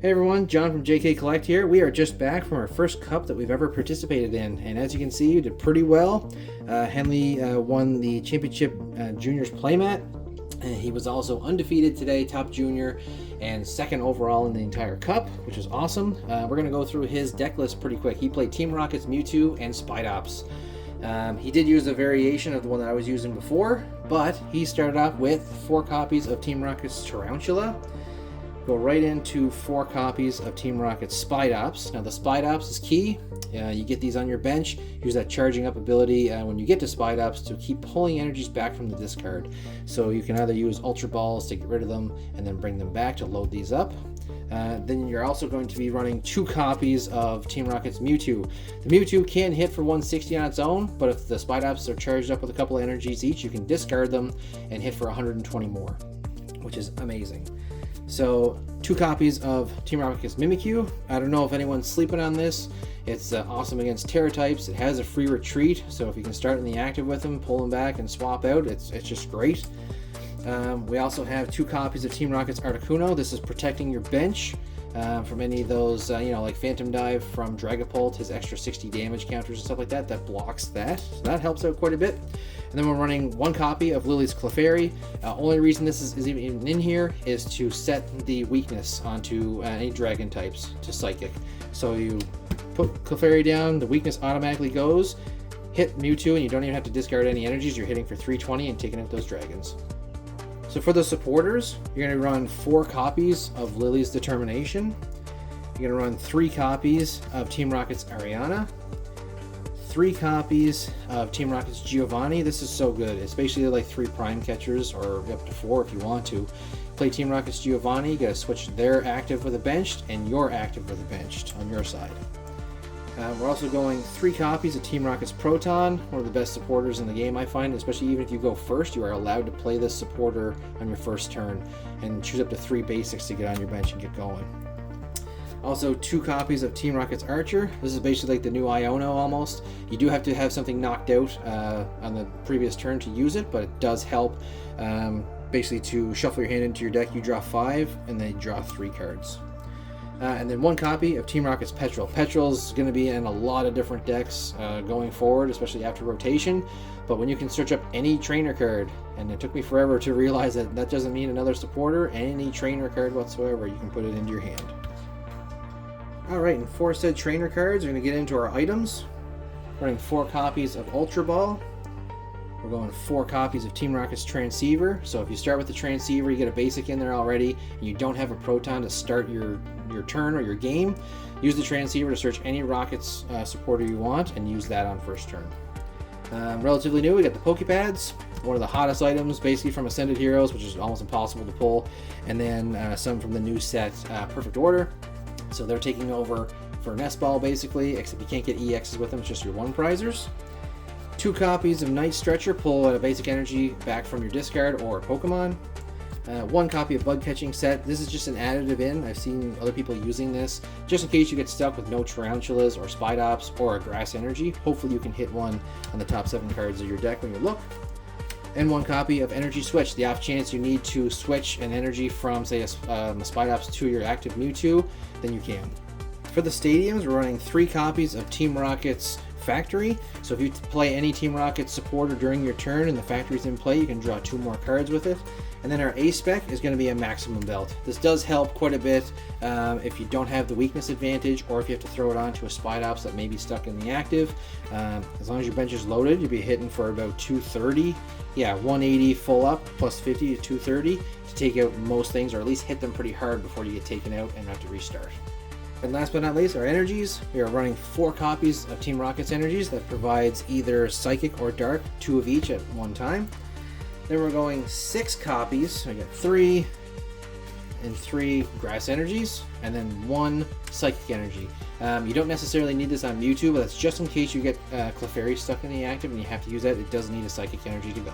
Hey everyone, John from JK Collect here. We are just back from our first cup that we've ever participated in, and as you can see, you did pretty well. Henley won the championship juniors playmat, and he was also undefeated today, top junior, and second overall in the entire cup, which is awesome. We're going to go through his deck list pretty quick. He played Team Rocket's Mewtwo and Spidops. He did use a variation of the one that I was using before, but he started off with 4 copies of Team Rocket's Tarantula. Go right into 4 copies of Team Rocket's Spidops. Now the Spidops is key. You get these on your bench. Use that charging up ability when you get to Spidops to keep pulling energies back from the discard. So you can either use Ultra Balls to get rid of them and then bring them back to load these up. Then you're also going to be running 2 copies of Team Rocket's Mewtwo. The Mewtwo can hit for 160 on its own, but if the Spidops are charged up with a couple of energies each, you can discard them and hit for 120 more, which is amazing. So 2 copies of Team Rocket's Mimikyu. I don't know if anyone's sleeping on this. It's awesome against Terra types. It has a free retreat, so if you can start in the active with them, pull them back and swap out, it's just great. We also have 2 copies of Team Rocket's Articuno. This is protecting your bench from any of those, like Phantom Dive from Dragapult, his extra 60 damage counters and stuff like that. That blocks that, so that helps out quite a bit. And then we're running 1 copy of Lily's Clefairy. Only reason this is even in here is to set the weakness onto any dragon types to Psychic. So you put Clefairy down, the weakness automatically goes, hit Mewtwo, and you don't even have to discard any energies. You're hitting for 320 and taking out those dragons. So for the supporters, you're going to run 4 copies of Lily's Determination. You're going to run 3 copies of Team Rocket's Ariana. 3 copies of Team Rocket's Giovanni. This is so good. It's basically like 3 prime catchers, or up to 4 if you want to. Play Team Rocket's Giovanni, you gotta switch their active with a benched and your active with a benched on your side. We're also going 3 copies of Team Rocket's Proton, one of the best supporters in the game I find, especially even if you go first, you are allowed to play this supporter on your first turn and choose up to 3 basics to get on your bench and get going. Also 2 copies of Team Rocket's Archer. This is basically like the new Iono almost. You do have to have something knocked out on the previous turn to use it, but it does help basically to shuffle your hand into your deck. You draw 5 and then you draw 3 cards. And then 1 copy of Team Rocket's Petrel. Petrel's going to be in a lot of different decks going forward, especially after rotation. But when you can search up any trainer card, and it took me forever to realize that that doesn't mean another supporter, any trainer card whatsoever, you can put it into your hand. Alright, and for said trainer cards, we're going to get into our items. We're running 4 copies of Ultra Ball. We're going 4 copies of Team Rocket's Transceiver. So if you start with the Transceiver, you get a basic in there already, and you don't have a Proton to start your turn or your game, use the Transceiver to search any Rockets supporter you want, and use that on first turn. Relatively new, we got the Pokepads, one of the hottest items basically from Ascended Heroes, which is almost impossible to pull, and then some from the new set, Perfect Order. So they're taking over for Nest Ball basically, except you can't get EXs with them, it's just your 1 prizers. 2 copies of Night Stretcher, pull a basic energy back from your discard or a Pokemon. 1 copy of Bug Catching Set. This is just an additive in. I've seen other people using this, just in case you get stuck with no Tarantulas or Spidops or a Grass Energy. Hopefully you can hit one on the top 7 cards of your deck when you look. And 1 copy of Energy Switch. The off chance you need to switch an energy from, say, a Spidops to your active Mewtwo, then you can. For the stadiums, we're running 3 copies of Team Rocket's Factory. So if you play any Team Rocket supporter during your turn and the Factory's in play, you can draw 2 more cards with it. And then our A-Spec is going to be a Maximum Belt. This does help quite a bit if you don't have the weakness advantage, or if you have to throw it onto a Spidops that may be stuck in the active. As long as your bench is loaded, you'll be hitting for about 230. Yeah, 180 full up, plus 50 to 230 to take out most things, or at least hit them pretty hard before you get taken out and have to restart. And last but not least, our energies. We are running 4 copies of Team Rocket's energies that provides either Psychic or Dark, 2 of each at one time. Then we're going 6 copies. So we got 3 and 3 Grass energies, and then 1 Psychic energy. You don't necessarily need this on Mewtwo, but that's just in case you get Clefairy stuck in the active and you have to use that. It does need a Psychic energy to go.